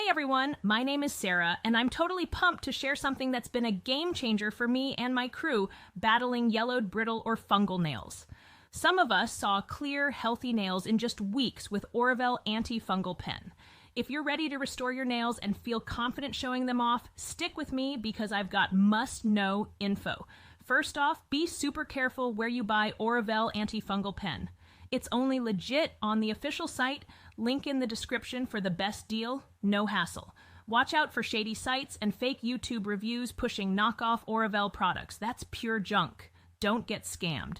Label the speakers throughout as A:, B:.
A: Hey everyone, my name is Sarah, and I'm totally pumped to share something that's been a game changer for me and my crew battling yellowed, brittle, or fungal nails. Some of us saw clear, healthy nails in just weeks with Orivelle Antifungal Pen. If you're ready to restore your nails and feel confident showing them off, stick with me because I've got must-know info. First off, be super careful where you buy Orivelle Antifungal Pen. It's only legit on the official site. Link in the description for the best deal, no hassle. Watch out for shady sites and fake YouTube reviews pushing knockoff Orivelle products. That's pure junk. Don't get scammed.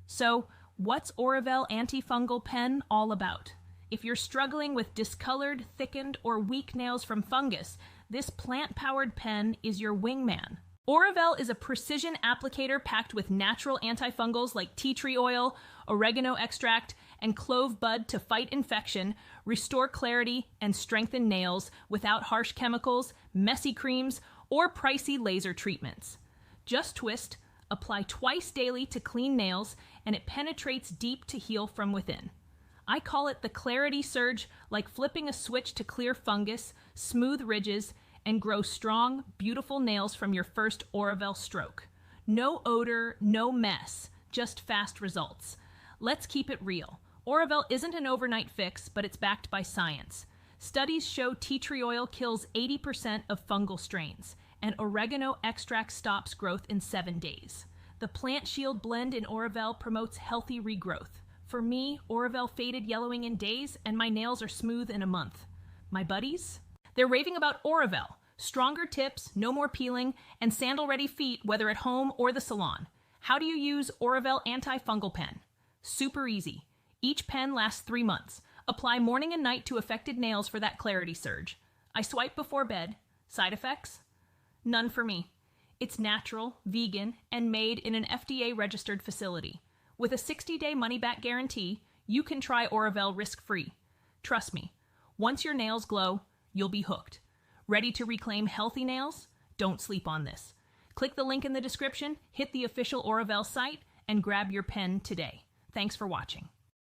A: So, what's Orivelle Antifungal Pen all about? If you're struggling with discolored, thickened, or weak nails from fungus, this plant-powered pen is your wingman. Orivelle is a precision applicator packed with natural antifungals like tea tree oil, oregano extract, and clove bud to fight infection, restore clarity, and strengthen nails without harsh chemicals, messy creams, or pricey laser treatments. Just twist, apply twice daily to clean nails, and it penetrates deep to heal from within. I call it the clarity surge, like flipping a switch to clear fungus, smooth ridges, and grow strong, beautiful nails from your first Orivelle stroke. No odor, no mess, just fast results. Let's keep it real. Orivelle isn't an overnight fix, but it's backed by science. Studies show tea tree oil kills 80% of fungal strains, and oregano extract stops growth in 7 days. The Plant Shield blend in Orivelle promotes healthy regrowth. For me, Orivelle faded yellowing in days, and my nails are smooth in a month. My buddies? They're raving about Orivelle. Stronger tips, no more peeling, and sandal-ready feet, whether at home or the salon. How do you use Orivelle Antifungal Pen? Super easy. Each pen lasts 3 months. Apply morning and night to affected nails for that clarity surge. I swipe before bed. Side effects? None for me. It's natural, vegan, and made in an FDA-registered facility. With a 60-day money-back guarantee, you can try Orivelle risk-free. Trust me, once your nails glow, you'll be hooked. Ready to reclaim healthy nails? Don't sleep on this. Click the link in the description, hit the official Orivelle site, and grab your pen today. Thanks for watching.